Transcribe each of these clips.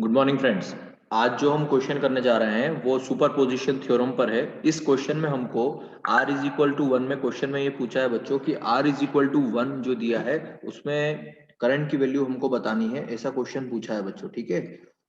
Good morning friends. आज जो हम क्वेश्चन करने जा रहे हैं वो सुपरपोजिशन थ्योरम पर है। इस क्वेश्चन में हमको r इज इक्वल टू 1 में क्वेश्चन में ये पूछा है बच्चों कि r इज इक्वल टू 1 जो दिया है उसमें करंट की वैल्यू हमको बतानी है, ऐसा क्वेश्चन पूछा है बच्चों। ठीक है,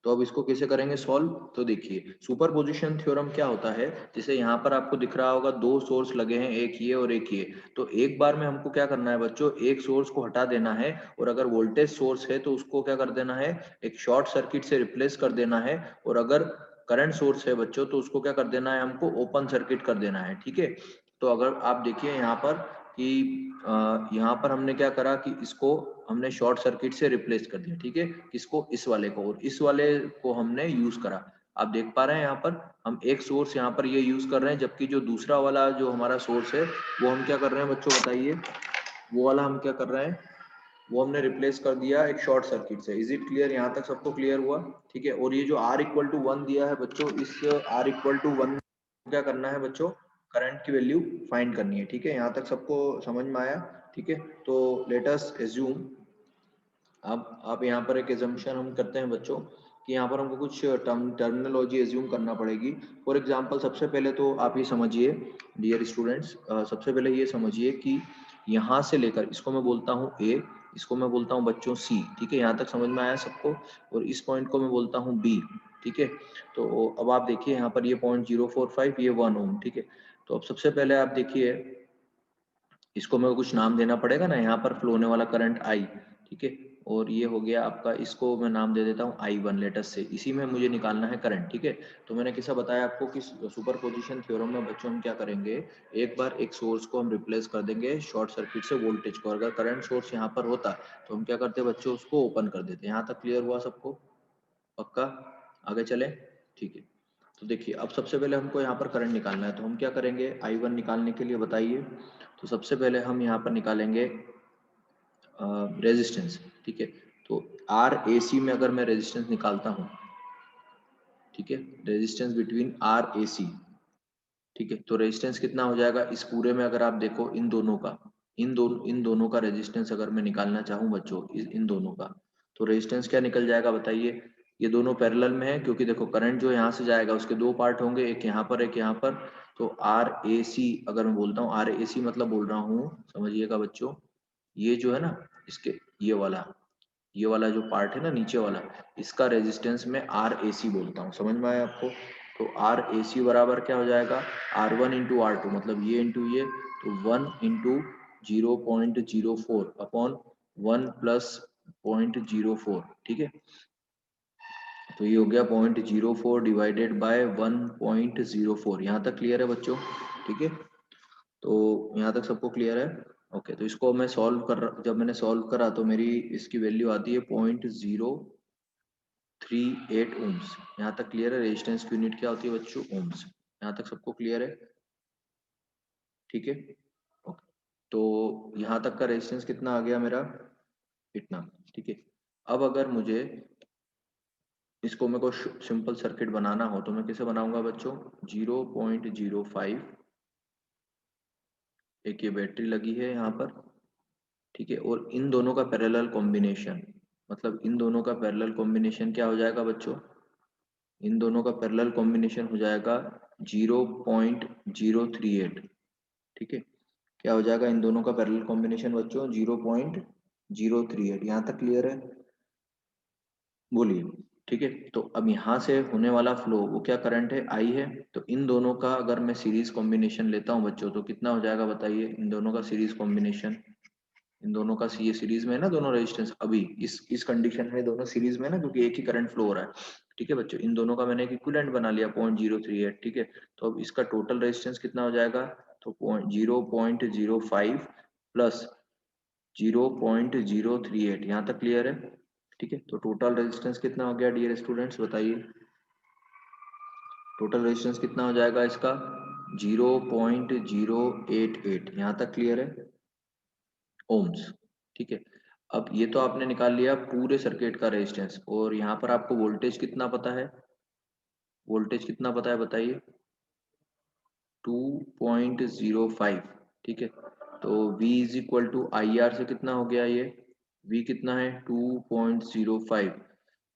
तो अब इसको कैसे करेंगे सॉल्व। तो देखिए सुपरपोजिशन थ्योरम क्या होता है, जैसे यहाँ पर आपको दिख रहा होगा दो सोर्स लगे हैं, एक ये और एक ये। तो एक बार में हमको क्या करना है बच्चों, एक सोर्स को हटा देना है और अगर वोल्टेज सोर्स है तो उसको क्या कर देना है, एक शॉर्ट सर्किट से रिप्लेस कर देना है। और अगर करंट सोर्स है बच्चों तो उसको क्या कर देना है, हमको ओपन सर्किट कर देना है। ठीक है, तो अगर आप देखिए यहाँ पर कि यहाँ पर हमने क्या करा कि इसको हमने शॉर्ट सर्किट से रिप्लेस कर दिया। ठीक है, किसको, इस वाले को, और इस वाले को हमने यूज करा। आप देख पा रहे हैं यहाँ पर हम एक सोर्स यहाँ पर ये यूज कर रहे हैं, जबकि जो दूसरा वाला जो हमारा सोर्स है वो हम क्या कर रहे हैं बच्चों, बताइए। वो वाला हम क्या कर रहे हैं, वो हमने रिप्लेस कर दिया एक शॉर्ट सर्किट से। इज इट क्लियर, यहाँ तक सबको क्लियर हुआ। ठीक है, और ये जो R इक्वल टू 1 दिया है बच्चों, इस R इक्वल टू 1 क्या करना है बच्चों, करंट की वैल्यू फाइंड करनी है। ठीक है, यहाँ तक सबको समझ में आया। ठीक है, तो लेट अस एज्यूम, अब आप यहाँ पर एक एजम्पशन हम करते हैं बच्चों कि यहाँ पर हमको कुछ टर्मिनोलॉजी एज्यूम करना पड़ेगी। फॉर एग्जांपल सबसे पहले तो आप ये समझिए डियर स्टूडेंट्स, सबसे पहले ये समझिए कि यहाँ से लेकर इसको मैं बोलता हूँ ए, इसको मैं बोलता हूँ बच्चों सी। ठीक है, यहाँ तक समझ में आया सबको। और इस पॉइंट को मैं बोलता हूँ बी। ठीक है, तो अब आप देखिए यहाँ पर ये पॉइंट 045, ये 1 ओम। ठीक है, तो अब सबसे पहले आप देखिए इसको मेरे को कुछ नाम देना पड़ेगा ना, यहाँ पर फ्लो होने वाला करंट आई। ठीक है, और ये हो गया आपका, इसको मैं नाम दे देता हूँ I1 लेटर से, इसी में मुझे निकालना है करंट। ठीक है, तो मैंने कैसा बताया आपको कि सुपरपोजिशन थ्योरम में बच्चों हम क्या करेंगे, एक बार एक सोर्स को हम रिप्लेस कर देंगे शॉर्ट सर्किट से वोल्टेज को। अगर करंट सोर्स यहाँ पर होता तो हम क्या करते बच्चों, उसको ओपन कर देते। यहाँ तक क्लियर हुआ सबको, पक्का, आगे चले। ठीक है, तो देखिए अब सबसे पहले हमको यहाँ पर करंट निकालना है, तो हम क्या करेंगे I1 निकालने के लिए, बताइए। तो सबसे पहले हम यहाँ पर निकालेंगे रेजिस्टेंस। ठीक है, तो RAC में अगर मैं रेजिस्टेंस निकालता हूँ, ठीक है, रेजिस्टेंस बिटवीन RAC। ठीक है, तो रेजिस्टेंस कितना हो जाएगा इस पूरे में, अगर आप देखो इन दोनों का, इन दोनों का रेजिस्टेंस अगर मैं निकालना चाहूँ बच्चों, इन दोनों का, तो रेजिस्टेंस क्या निकल जाएगा बताइए। ये दोनों पैरेलल में है, क्योंकि देखो करंट जो यहाँ से जाएगा उसके दो पार्ट होंगे, एक यहाँ पर एक यहाँ पर। तो RAC अगर मैं बोलता हूँ, RAC मतलब बोल रहा हूँ, समझिएगा बच्चों, ये जो है ना, इसके ये वाला जो पार्ट है ना नीचे वाला, इसका रेजिस्टेंस मैं RAC बोलता हूँ। समझ में आया आपको। तो RAC बराबर क्या हो जाएगा, R1 इंटू R2, मतलब ये इंटू ये, तो 1 इंटू 0.04 अपॉन 1 प्लस 0.04। ठीक है, तो ये हो गया 0.04 डिवाइडेड बाय 1.04। यहाँ तक क्लियर है बच्चों। ठीक है, तो यहाँ तक सबको क्लियर है। ओके, तो इसको मैं सॉल्व कर, जब मैंने सॉल्व करा तो मेरी इसकी वैल्यू आती है 0.038 ओम्स। यहाँ तक क्लियर है, रेजिस्टेंस की यूनिट क्या होती है बच्चों, ओम्स। यहाँ तक सबको क्लियर है। ठीक है, ओके, तो यहाँ तक का रेजिस्टेंस कितना आ गया मेरा, इतना। ठीक है, अब अगर मुझे इसको मेरे को सिंपल सर्किट बनाना हो तो मैं कैसे बनाऊंगा बच्चों, 0.05, एक ये बैटरी लगी है यहाँ पर। ठीक है, और इन दोनों का पैरेलल कॉम्बिनेशन, मतलब इन दोनों का पैरेलल कॉम्बिनेशन क्या हो जाएगा बच्चों, इन दोनों का पैरेलल कॉम्बिनेशन हो जाएगा 0.038। ठीक है, क्या हो जाएगा इन दोनों का पैरेलल कॉम्बिनेशन बच्चों, 0.038। यहाँ तक क्लियर है, बोलिए। ठीक है, तो अब यहाँ से होने वाला फ्लो वो क्या करंट है, आई है। तो इन दोनों का अगर मैं सीरीज कॉम्बिनेशन लेता हूँ बच्चों, तो कितना हो जाएगा बताइए, इन दोनों का सीरीज कॉम्बिनेशन, इन दोनों का ये सीरीज में है ना दोनों रेजिस्टेंस, अभी इस कंडीशन में दोनों सीरीज में है ना, क्योंकि एक ही करंट फ्लो हो रहा है। ठीक है बच्चों, इन दोनों का मैंने एक इक्विवेलेंट बना लिया 0.038। ठीक है, तो अब इसका टोटल रेजिस्टेंस कितना हो जाएगा, तो 0.05 प्लस 0.038। यहाँ तक क्लियर है। ठीक है, तो टोटल रेजिस्टेंस कितना हो गया डियर स्टूडेंट्स, बताइए। टोटल रेजिस्टेंस कितना हो जाएगा इसका, 0.088। यहाँ तक क्लियर है, ओम्स। ठीक है, अब ये तो आपने निकाल लिया पूरे सर्किट का रेजिस्टेंस, और यहाँ पर आपको वोल्टेज कितना पता है, वोल्टेज कितना पता है बताइए, 2.05। ठीक है, तो V is equal to I R से कितना हो गया ये, V कितना है 2.05,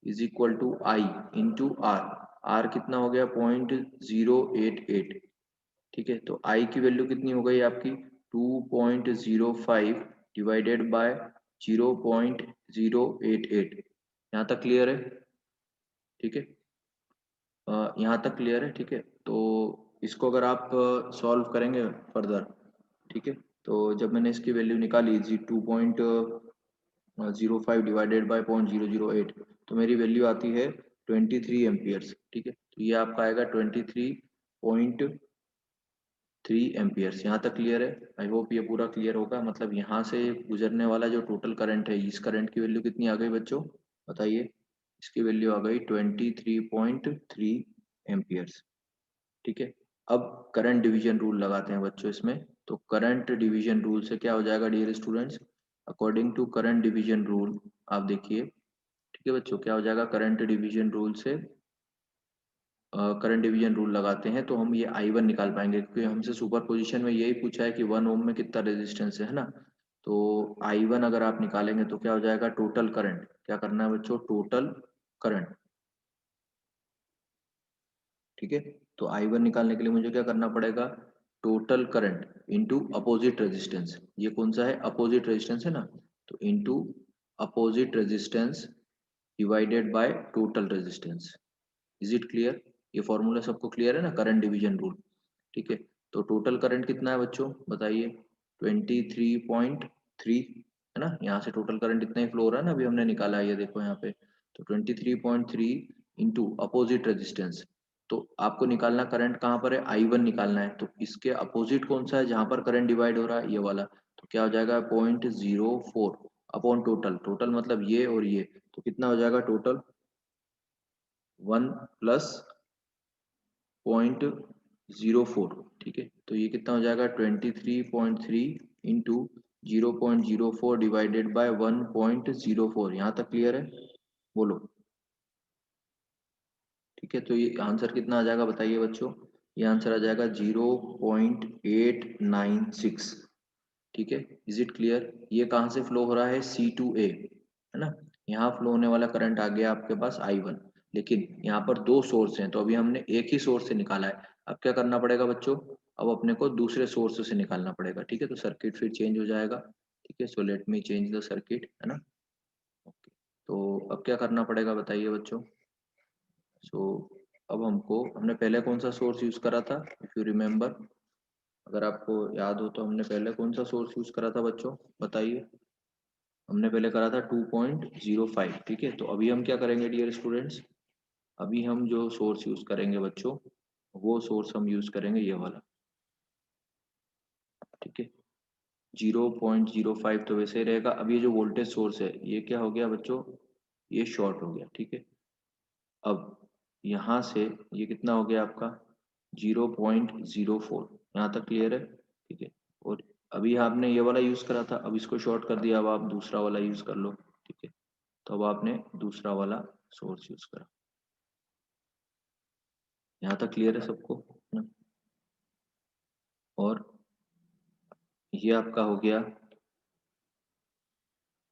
is equal to I into R. R कितना हो गया 0.088, ठीक है। तो आई की वैल्यू कितनी हो गई आपकी 2.05 डिवाइडेड बाय 0.088। यहाँ तक क्लियर है, ठीक है। यहाँ तक क्लियर है, ठीक है। तो इसको अगर आप सॉल्व करेंगे फर्दर, ठीक है, तो जब मैंने इसकी वैल्यू निकाली जी 2.05 डिवाइडेड बाय 0.008, तो मेरी वैल्यू आती है 23 एम्पियर्स, ठीक है। तो ये आपका आएगा 23.3 एम्पियर्स। यहाँ तक क्लियर है? आई होप ये पूरा क्लियर होगा। मतलब यहाँ से गुजरने वाला जो टोटल करंट है, इस करंट की वैल्यू कितनी आ गई बच्चों, बताइए। इसकी वैल्यू आ गई 23.3 एम्पियर्स, ठीक है। अब करंट डिवीजन रूल लगाते हैं बच्चों इसमें। तो करंट डिवीजन रूल से क्या हो जाएगा dear students, according to current division rule, आप देखिए, ठीक है बच्चों, क्या हो जाएगा करंट डिवीजन रूल से, करंट डिवीजन रूल लगाते हैं तो हम ये I1 निकाल पाएंगे, क्योंकि हमसे सुपर पोजिशन में यही पूछा है कि 1 ओम में कितना रेजिस्टेंस है ना। तो I1 अगर आप निकालेंगे तो क्या हो जाएगा टोटल करंट, क्या करना है बच्चों, टोटल करंट, ठीक है। तो I1 निकालने के लिए मुझे क्या करना पड़ेगा, total current into opposite resistance. ये कौन सा है, अपोजिट रेजिस्टेंस है ना, तो into opposite resistance divided by total resistance. Is it clear? ये फॉर्मूला सबको क्लियर है ना, करंट डिवीजन रूल, ठीक है। तो टोटल करंट कितना है बच्चों, बताइए, 23.3 है ना। यहाँ से टोटल करंट इतना ही फ्लो हो रहा है ना, अभी हमने निकाला है, ये देखो यहाँ पे। तो 23.3 इंटू अपोजिट रेजिस्टेंस। तो आपको निकालना करंट कहाँ पर है, I1 निकालना है, तो इसके अपोजिट कौन सा है जहां पर करंट डिवाइड हो रहा है, ये वाला। तो क्या हो जाएगा 0.04 अपॉन टोटल, टोटल मतलब ये और ये, तो कितना हो जाएगा टोटल 1 प्लस 0.04, ठीक है। तो ये कितना हो जाएगा 23.3 इंटू 0.04 डिवाइडेड बाय 1.04। यहाँ तक क्लियर है, बोलो, ठीक है। तो ये आंसर कितना आ जाएगा बताइए बच्चों, ये आंसर आ जाएगा 0.896, ठीक है। Is it clear? ये कहाँ से फ्लो हो रहा है, C to A, है ना। यहाँ फ्लो होने वाला करंट आ गया आपके पास I1, लेकिन यहाँ पर दो सोर्स हैं, तो अभी हमने एक ही सोर्स से निकाला है। अब क्या करना पड़ेगा बच्चों, अब अपने को दूसरे सोर्स से निकालना पड़ेगा, ठीक है। तो सर्किट फिर चेंज हो जाएगा, ठीक है। So let me change the circuit, है ना। ओके, तो अब क्या करना पड़ेगा बताइए बच्चों। सो अब हमने पहले कौन सा सोर्स यूज करा था, इफ यू रिमेम्बर, अगर आपको याद हो तो हमने पहले कौन सा सोर्स यूज करा था बच्चों, बताइए। हमने पहले करा था 2.05, ठीक है। तो अभी हम क्या करेंगे डियर स्टूडेंट्स, अभी हम जो सोर्स यूज करेंगे बच्चों, वो सोर्स हम यूज करेंगे ये वाला, ठीक है। 0.05 तो वैसे ही रहेगा। अब ये जो वोल्टेज सोर्स है, ये क्या हो गया बच्चों, ये शॉर्ट हो गया, ठीक है। अब यहाँ से ये कितना हो गया आपका 0.04, यहाँ तक क्लियर है, ठीक है। और अभी आपने ये वाला यूज करा था, अब इसको शॉर्ट कर दिया, अब आप दूसरा वाला यूज कर लो, ठीक है। तो अब आपने दूसरा वाला सोर्स यूज करा, यहाँ तक क्लियर है सबको, है ना। और ये आपका हो गया,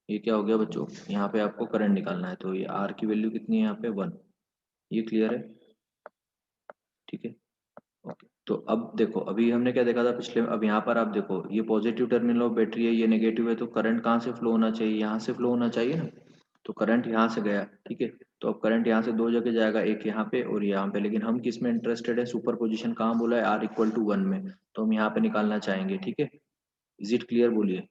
ये क्या हो गया बच्चों, यहाँ पे आपको करंट निकालना है, तो ये आर की वैल्यू कितनी है यहाँ पे 1, ये क्लियर है, ठीक है। ओके, तो अब देखो, अभी हमने क्या देखा था पिछले, अब यहाँ पर आप देखो, ये पॉजिटिव टर्मिनल ऑफ बैटरी है, ये नेगेटिव है, तो करंट कहाँ से फ्लो होना चाहिए, यहाँ से फ्लो होना चाहिए ना। तो करंट यहाँ से गया, ठीक है। तो अब करंट यहाँ से दो जगह जाएगा, एक यहाँ पे और यहाँ पे, लेकिन हम किस में इंटरेस्टेड है, सुपर पोजिशन कहाँ बोला है, R=1 में, तो हम यहाँ पे निकालना चाहेंगे, ठीक है। इज इट क्लियर, बोलिए।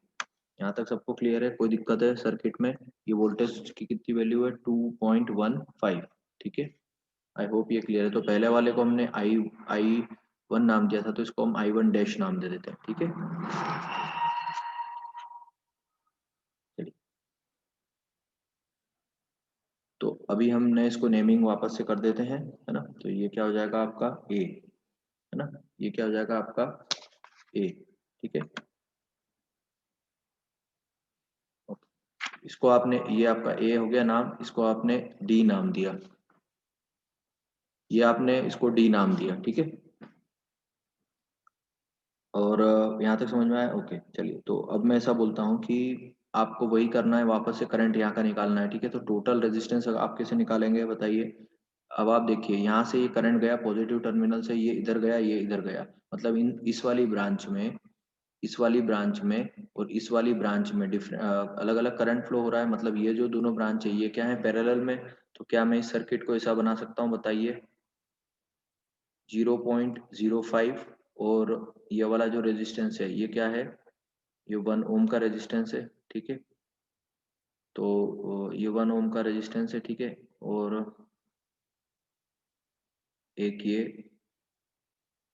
यहाँ तक सबको क्लियर है, कोई दिक्कत है सर्किट में? ये वोल्टेज की कितनी वैल्यू है 2.15, ठीक है। आई होप ये क्लियर है। तो पहले वाले को हमने I1 नाम दिया था, तो इसको हम I1 डैश नाम दे देते हैं, ठीक है। चलिए, तो अभी हमने इसको नेमिंग वापस से कर देते हैं, है ना। तो ये क्या हो जाएगा आपका A, है ना। ये क्या हो जाएगा आपका A, ठीक है। इसको आपने, ये आपका A हो गया नाम, इसको आपने D नाम दिया, ये आपने इसको D नाम दिया, ठीक है। और यहाँ तक समझ में आया, ओके। चलिए, तो अब मैं ऐसा बोलता हूँ कि आपको वही करना है, वापस से करंट यहाँ का निकालना है, ठीक है। तो टोटल रेजिस्टेंस आप कैसे निकालेंगे बताइए। अब आप देखिए यहाँ से ये करंट गया पॉजिटिव टर्मिनल से, ये इधर गया, ये इधर गया, मतलब इन इस वाली ब्रांच में, इस वाली ब्रांच में और इस वाली ब्रांच में डिफरेंट अलग अलग करंट फ्लो हो रहा है, मतलब ये जो दोनों ब्रांच है ये क्या है, पैरेलल में। तो क्या मैं इस सर्किट को ऐसा बना सकता हूँ बताइए, 0.05, और ये वाला जो रेजिस्टेंस है ये क्या है, ये 1 ओम का रेजिस्टेंस है, ठीक है। तो ये 1 ओम का रेजिस्टेंस है, ठीक है। और एक ये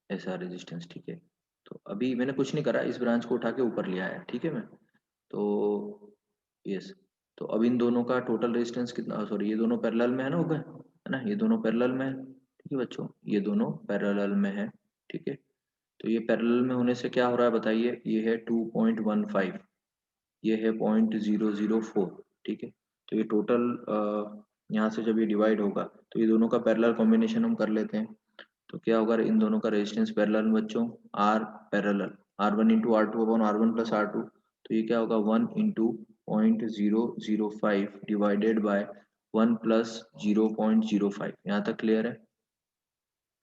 ऐसा रेजिस्टेंस, ठीक है। तो अभी मैंने कुछ नहीं करा, इस ब्रांच को उठा के ऊपर लिया है, ठीक है। मैं तो यस, तो अब इन दोनों का टोटल रेजिस्टेंस कितना, सॉरी ये दोनों पैरेलल में है ना ऊपर, है ना, ये दोनों पैरेलल में है, ठीक है बच्चों, ये दोनों पैरेलल में है, ठीक है। तो ये पैरेलल में होने से क्या हो रहा है बताइए, ये है 2.15, ये है 0.004, ठीक है। तो ये टोटल यहाँ से जब ये डिवाइड होगा तो ये दोनों का पैरेलल कॉम्बिनेशन हम कर लेते हैं। तो क्या होगा, इन दोनों का रेजिस्टेंस पैरेलल में बच्चों, R parallel, R1 into R2 upon R1 plus R2, तो ये क्या होगा 1 इंटू 0.005 डिवाइडेड बाय 1 प्लस 0.05। यहाँ तक क्लियर है,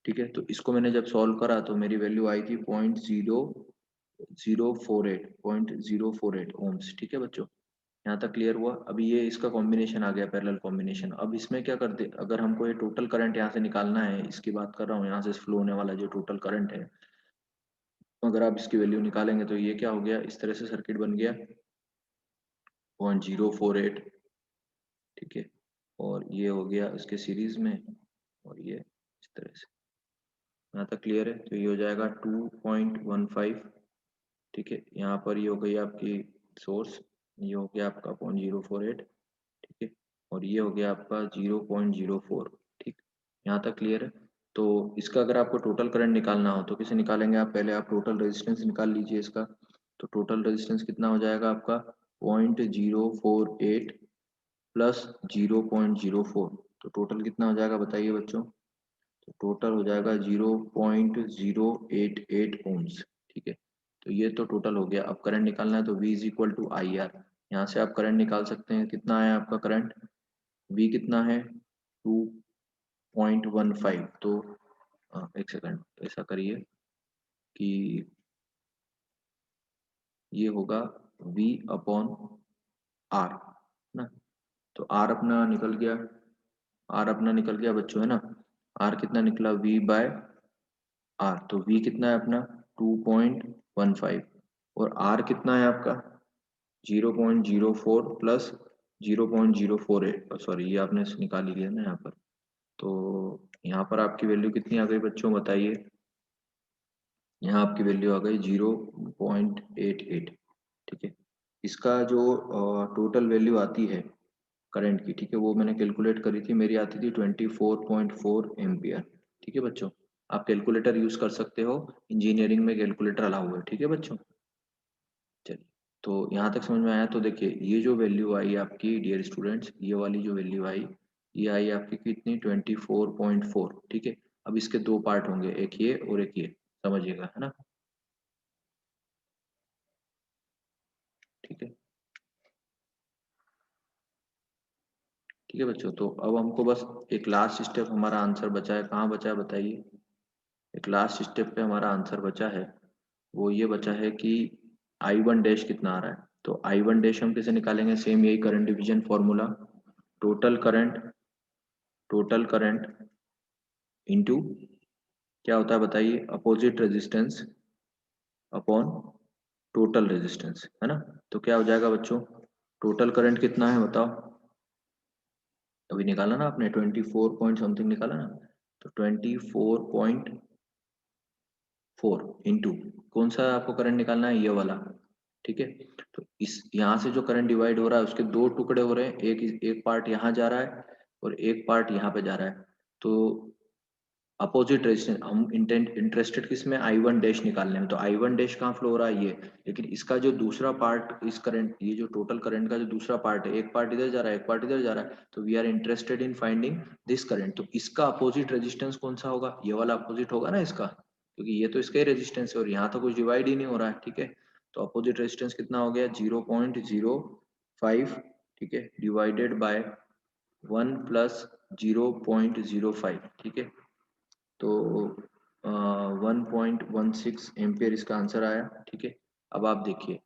ठीक है। तो इसको मैंने जब सॉल्व करा तो मेरी वैल्यू आई थी 0.048 ओम्स, ठीक है बच्चों। यहाँ तक क्लियर हुआ। अभी ये इसका कॉम्बिनेशन आ गया, पैरेलल कॉम्बिनेशन। अब इसमें क्या करते, अगर हमको ये टोटल करंट यहाँ से निकालना है, इसकी बात कर रहा हूँ, यहाँ से फ्लो होने वाला जो टोटल करंट है, तो अगर आप इसकी वैल्यू निकालेंगे तो ये क्या हो गया, इस तरह से सर्किट बन गया 0.048, ठीक है। और ये हो गया इसके सीरीज में, और ये इस तरह से। यहाँ तक क्लियर है। तो ये हो जाएगा 2.15, ठीक है। यहाँ पर ये हो गई आपकी सोर्स, ये हो गया आपका 0.048, ठीक है। और ये हो गया आपका 0.04, ठीक। यहाँ तक क्लियर है। तो इसका अगर आपको टोटल करंट निकालना हो तो कैसे निकालेंगे आप, पहले आप टोटल रेजिस्टेंस निकाल लीजिए इसका। तो टोटल रेजिस्टेंस कितना हो जाएगा आपका, 0.048 प्लस 0.04, तो टोटल कितना हो जाएगा बताइए बच्चों। तो टोटल हो जाएगा 0.088 ओम्स, ठीक है। तो ये तो टोटल हो गया। अब करंट निकालना है तो V is equal to I R. यहाँ से आप करंट निकाल सकते हैं, कितना है आपका करंट, V कितना है 2.15। तो एक सेकंड, ऐसा करिए कि ये होगा V अपॉन R ना। तो R अपना निकल गया, R अपना निकल गया बच्चों, है ना। R कितना निकला, V बाय R। तो V कितना है अपना 2.15, और R कितना है आपका 0.04 प्लस 0.048, सॉरी ये आपने निकाल ही लिया ना यहाँ पर। तो यहाँ पर आपकी वैल्यू कितनी आ गई बच्चों बताइए, यहाँ आपकी वैल्यू आ गई 0.88, ठीक है। इसका जो टोटल वैल्यू आती है करंट की, ठीक है, वो मैंने कैलकुलेट करी थी, मेरी आती थी 24.4 एम्पियर, ठीक है बच्चों। आप कैलकुलेटर यूज कर सकते हो, इंजीनियरिंग में कैलकुलेटर अलाउ है, ठीक है बच्चों। चलिए, तो यहाँ तक समझ में आया। तो देखिए ये जो वैल्यू आई आपकी डियर स्टूडेंट्स, ये वाली जो वैल्यू आई, ये आई आपकी कितनी 24.4, ठीक है। अब इसके दो पार्ट होंगे, एक ये और एक ये, समझिएगा, है ना, ठीक है। ठीक है बच्चों, तो अब हमको बस एक लास्ट स्टेप हमारा आंसर बचा है, कहाँ बचा है बताइए। एक लास्ट स्टेप पे हमारा आंसर बचा है, वो ये बचा है कि आई वन डैश कितना आ रहा है। तो आई वन डैश हम कैसे निकालेंगे, सेम यही current division formula, total current, total current into क्या होता है बताइए, opposite resistance upon total resistance, है ना। तो क्या हो जाएगा बच्चों, टोटल करंट कितना है बताओ, अभी निकाला ना आपने 24 पॉइंट समथिंग निकाला ना। तो 24.4 इंटू कौन सा आपको करंट निकालना है, ये वाला, ठीक है। तो इस यहाँ से जो करंट डिवाइड हो रहा है उसके दो टुकड़े हो रहे हैं, एक एक पार्ट यहाँ जा रहा है और एक पार्ट यहाँ पे जा रहा है। तो अपोजिट रेजिस्टेंस, हम इंटरेस्टेड किस में, आई वन डैश निकालने में। तो आई वन डैश कहाँ फ्लो हो रहा है ये, लेकिन इसका जो दूसरा पार्ट, इस करंट, ये जो टोटल करंट का जो दूसरा पार्ट है, एक पार्ट इधर जा रहा है एक पार्ट इधर जा रहा है, तो we are interested in finding this current. तो इसका अपोजिट रेजिस्टेंस कौन सा होगा, ये वाला अपोजिट होगा ना इसका, क्योंकि ये तो इसका ही रेजिस्टेंस है और यहाँ तो कुछ डिवाइड ही नहीं हो रहा है, ठीक है। तो अपोजिट रेजिस्टेंस कितना हो गया, 0.0 5, ठीक है, डिवाइडेड बाय 1 प्लस 0.05, ठीक है, तो 1.16 एम्पियर इसका आंसर आया, ठीक है। अब आप देखिए,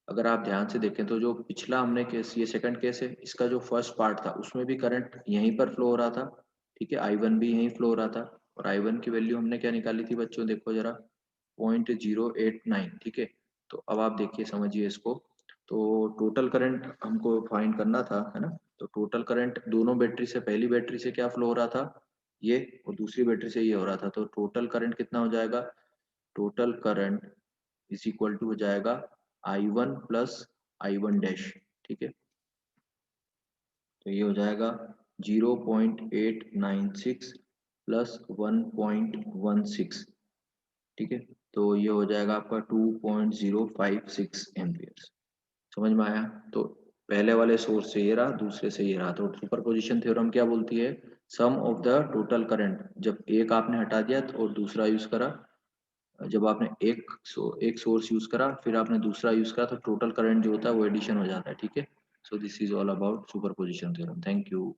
अगर आप ध्यान से देखें तो जो पिछला हमने केस, ये सेकंड केस है, इसका जो फर्स्ट पार्ट था उसमें भी करंट यहीं पर फ्लो हो रहा था, ठीक है, I1 भी यहीं फ्लो हो रहा था, और I1 की वैल्यू हमने क्या निकाली थी बच्चों, देखो जरा, 0.089, ठीक है। तो अब आप देखिए, समझिए इसको, तो टोटल करंट हमको फाइंड करना था, है ना। तो टोटल करंट दोनों बैटरी से, पहली बैटरी से क्या फ्लो हो रहा था, ये, और दूसरी बैटरी से ये हो रहा था, तो टोटल करंट कितना हो जाएगा, total current is equal to हो जाएगा I1 प्लस I1 डैश, ठीक है। तो ये हो जाएगा 0.896 प्लस 1.16, ठीक है। तो ये हो जाएगा आपका 2.056 एम्पियर। समझ में आया। तो पहले वाले सोर्स से ये रहा, दूसरे से ये रहा। तो सुपरपोजिशन थ्योरम क्या बोलती है, सम ऑफ द टोटल करंट, जब एक आपने हटा दिया और दूसरा यूज करा, जब आपने एक सोर्स यूज करा फिर आपने दूसरा यूज करा, तो टोटल करंट जो होता है वो एडिशन हो जाता है, ठीक है। So this is all about superposition theorem. Thank you.